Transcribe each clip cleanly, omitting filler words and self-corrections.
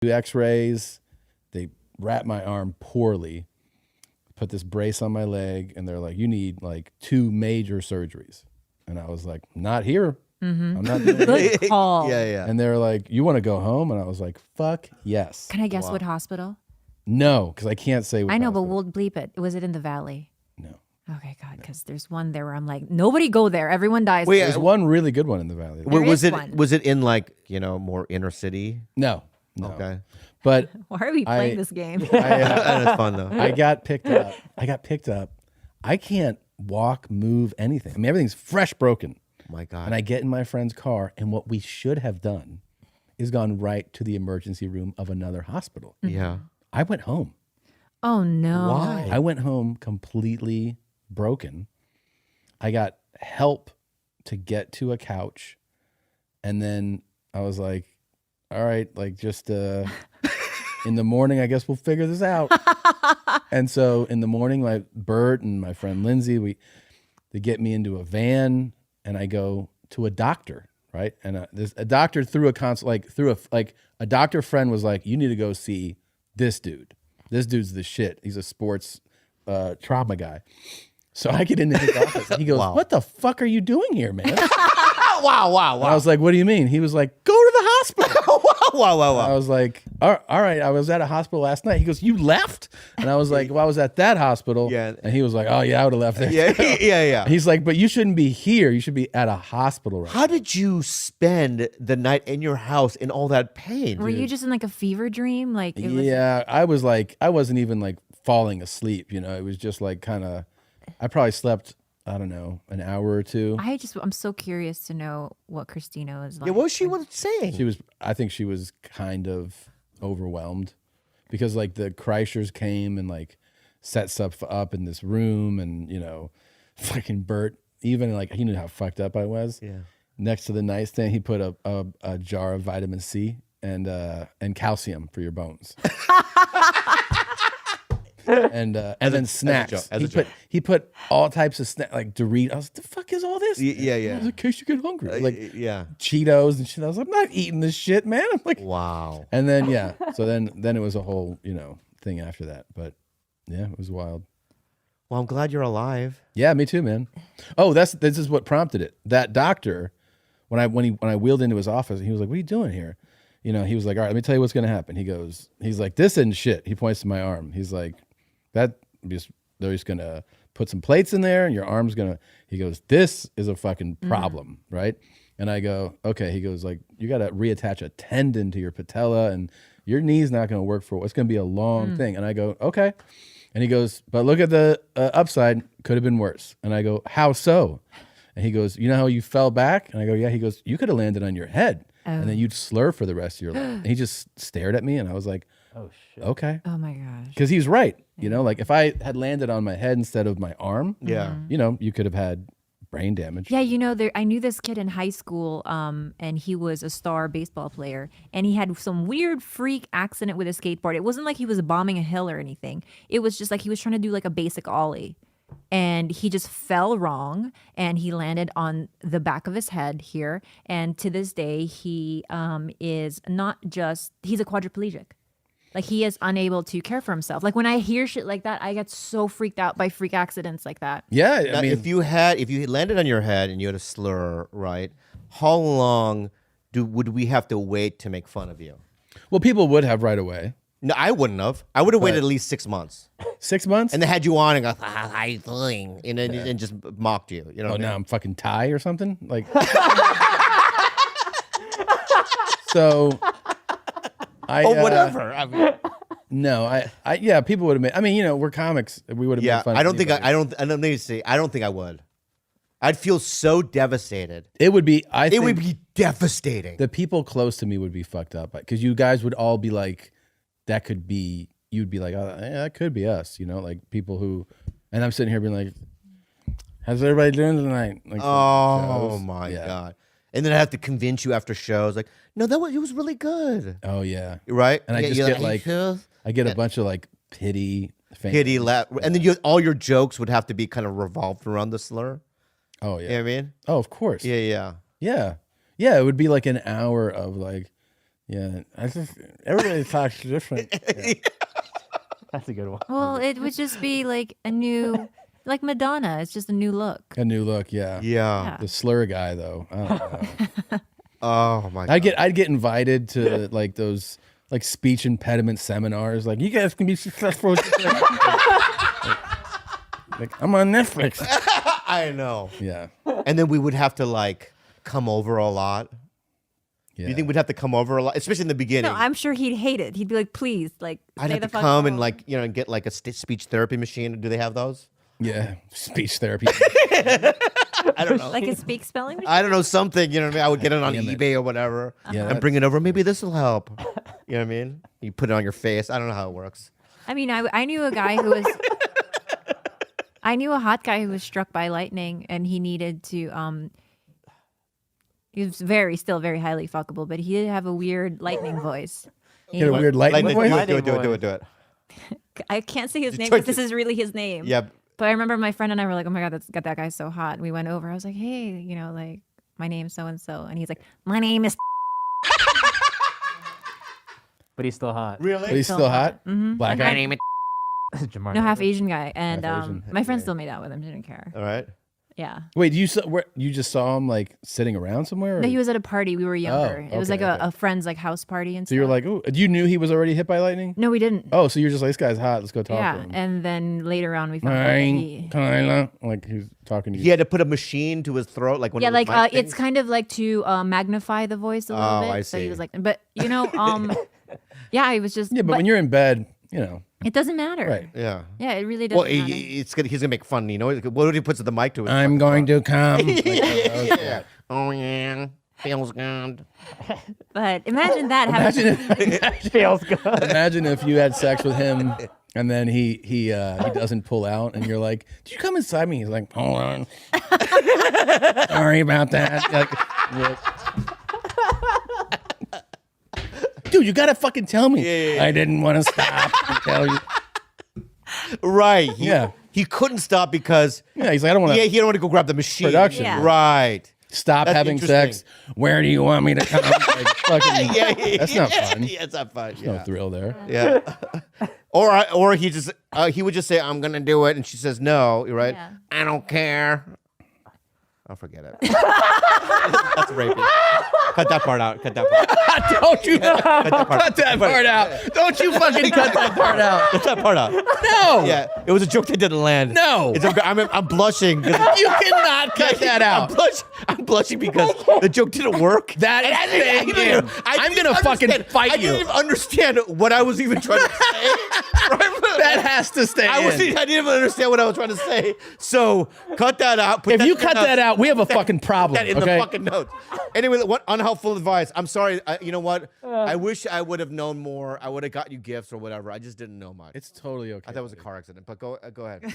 do x-rays. They wrap my arm poorly, put this brace on my leg, and they're like, you need like 2 major surgeries. And I was like, not here. I'm not doing Good call. Yeah. And they were like, you want to go home? And I was like, fuck yes. Can I guess what hospital? No, because I can't say what I know, hospital. but we'll bleep it. Was it in the Valley? No. Okay, God, because there's one there where I'm like, nobody go there. Everyone dies. Wait, There's one really good one in the Valley. There was is it one. was it in like more inner city? No. Okay, But Why are we playing this game? that's fun though. I got picked up. I can't walk, move, anything. I mean, everything's fresh broken. My God. And I get in my friend's car, and what we should have done is gone right to the emergency room of another hospital. Yeah. I went home. Oh, no. Why? I went home completely broken. I got help to get to a couch. And then I was like, all right, like just in the morning, I guess we'll figure this out. And so in the morning, my Bert and my friend Lindsay, they get me into a van, and I go to a doctor, right? And there's a doctor through a consult, a doctor friend was like, you need to go see this dude. This dude's the shit. He's a sports trauma guy. So I get into his office, and he goes, Wow. what the fuck are you doing here, man? Wow. And I was like, what do you mean? He was like, go to the hospital. Wow. I was like, all right, I was at a hospital last night. He goes, you left? And I was like, well, I was at that hospital. Yeah. And he was like, oh, yeah, I would have left there. Yeah. He's like, but you shouldn't be here. You should be at a hospital right How did you spend the night in your house in all that pain? Were you just in like a fever dream? Like it was Yeah, I was like, I wasn't even like falling asleep, It was just like kind of, I probably slept, I don't know, an hour or two. I'm so curious to know what Christina was like. Yeah, what was she saying? I think she was kind of overwhelmed because like the Kreischers came and like set stuff up in this room, and fucking Bert, even like he knew how fucked up I was. Yeah. Next to the nightstand, he put a jar of vitamin C and calcium for your bones. and then snacks. He put all types of snacks, like Doritos. I was like, the fuck is all this? Yeah. I was like, in case you get hungry. Like yeah. Cheetos and shit. I was like, I'm not eating this shit, man. I'm like, Wow. and then so then it was a whole thing after that. But yeah, it was wild. Well, I'm glad you're alive. Yeah, me too, man. Oh, this is what prompted it. That doctor, when I wheeled into his office, he was like, "What are you doing here?" He was like, "All right, let me tell you what's gonna happen." He's like, "This isn't shit." He points to my arm. He's like, they're just gonna put some plates in there, and your arm's gonna. He goes, "This is a fucking problem, right?" And I go, "Okay." He goes, like, "You got to reattach a tendon to your patella, and your knee's not gonna work for. It's gonna be a long thing." And I go, "Okay." And he goes, "But look at the upside. Could have been worse." And I go, "How so?" And he goes, "You know how you fell back?" And I go, "Yeah." He goes, "You could have landed on your head, and then you'd slur for the rest of your life." And he just stared at me, and I was like, "Oh shit, okay." Oh my gosh. Because he's right. Like if I had landed on my head instead of my arm, Yeah. you could have had brain damage. Yeah, I knew this kid in high school, and he was a star baseball player, and he had some weird freak accident with a skateboard. It wasn't like he was bombing a hill or anything. It was just like he was trying to do like a basic ollie, and he just fell wrong, and he landed on the back of his head here. And to this day, he is not just, he's a quadriplegic. Like he is unable to care for himself. Like when I hear shit like that, I get so freaked out by freak accidents like that. Yeah, Now, I mean, if you landed on your head and you had a slur, right? How long would we have to wait to make fun of you? well, people would have right away. No, I wouldn't have. I would have waited at least 6 months, 6 months, and they had you on and go, "How you doing?" And just mocked you. You know? oh, now I'm fucking Thai or something. Like, so. Whatever. I mean, No, yeah, people would have made. I mean, we're comics. We would have made fun. I of don't think anybody. I don't think I would. I'd feel so devastated. It would be. It would be devastating. The people close to me would be fucked up because you guys would all be like, that could be. You'd be like, oh, yeah, that could be us. Like people who, and I'm sitting here being like, how's everybody doing tonight? Like, Oh shows. my Yeah. God. And then I have to convince you after shows, like, no, it was really good. Oh yeah. Right? And I Yeah, just you're get "Hey, like, Phil." I get a bunch of like pity And then all your jokes would have to be kind of revolved around the slur. Oh You yeah. know what I mean? Oh, of course. Yeah. Yeah. Yeah. It would be like an hour of like, Yeah, everybody talks different. Yeah. That's a good one. Well, it would just be like a new, like Madonna. It's just a new look. A new look, yeah. Yeah. The slur guy, though. I don't know. Oh my god. I'd get invited to like those like speech impediment seminars. Like, you guys can be successful. Like, I'm on Netflix. I know. Yeah. And then we would have to like come over a lot. Yeah. Do you think we'd have to come over a lot, especially in the beginning? No, I'm sure he'd hate it. He'd be like, please, like, I'd stay have the to fuck come and home. like and get like a speech therapy machine. Do they have those? Yeah. Speech therapy. I don't know. like a speak spelling machine. I don't know, something. You know what I mean? I would get it on Damn it. eBay or whatever. Yeah, and bring it over. Maybe this will help. You know what I mean? You put it on your face. I don't know how it works. I mean, I knew a guy who was. I knew a hot guy who was struck by lightning, and he needed to. He was still very highly fuckable, but he did have a weird lightning voice. Get a weird lightning voice. Do it. I can't say his name try because this is really his name. Yeah. But I remember my friend and I were like, "Oh my god, that guy so hot." And we went over. I was like, "Hey, you know, like my name's so and so," and he's like, "My name is." But he's still hot. Really? But he's still hot. Mhm. Black And guy. I- Jamar. No, half Asian guy, and Half Asian. my friend still made out with him. Didn't care. All right. Yeah. Wait, you just saw him like sitting around somewhere? Or? No, he was at a party. We were younger. It was okay, like okay. a friend's like house party and So stuff. you're like, ooh, you knew he was already hit by lightning? No, we didn't. Oh, so you're just like, this guy's hot. Let's go talk to Yeah, him. and then later on we found out that Hi, Kyla. Like he's talking to you. He had to put a machine to his throat, like one yeah, of those like mic it's things? kind of like to magnify the voice a little Oh, bit. I So he see. was like, but you know, yeah, it was just. Yeah, but when you're in bed, you know, it doesn't matter. right. Yeah. Yeah, it really doesn't Well, matter. he's gonna make fun. You know, what if he puts the mic to his? I'm going to come. Like, Yeah. Oh yeah, feels good. But imagine that happening. Feels good. Imagine if you had sex with him and then he doesn't pull out and you're like, "Did you come inside me?" He's like, "Hold on, sorry about that." Like, dude, you gotta fucking tell me. Yeah. I didn't want to stop and tell you. Right. Yeah. He couldn't stop because Yeah, he's like, I don't want to he don't want to go grab the machine. Production. Yeah. Right. stop That's having sex. Where do you want me to come? Like, fucking, that's not fun. Yeah, it's not fun. No Yeah. thrill there. Yeah. or he just he would just say, "I'm gonna do it," and she says, "No." You're right. Yeah. I don't care. I'll forget it. That's rapey. Cut that part out. Cut that part out. Don't you cut that part out. Don't you fucking cut that part out. Cut that part out. No. Yeah, it was a joke that didn't land. No. I'm blushing. 'cause- You cannot cut that out. I'm blushing because the joke didn't work. That is staying in. I'm gonna fucking fight I you. didn't even understand what I was even trying to say. That has to stay I in. didn't even understand what I was trying to say. So cut that out. Put If that you in the cut notes. that out, we have a fucking problem. That in Okay. the fucking notes. Anyway, what unhelpful advice? I'm sorry. You know what? I wish I would have known more. I would have got you gifts or whatever. I just didn't know much. It's totally okay. I thought it was a car accident. But go ahead.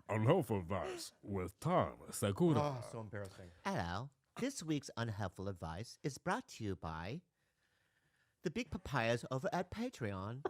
Unhelpful advice with Tom Segura. Oh, so embarrassing. Hello. This week's unhelpful advice is brought to you by the Big Papayas over at Patreon.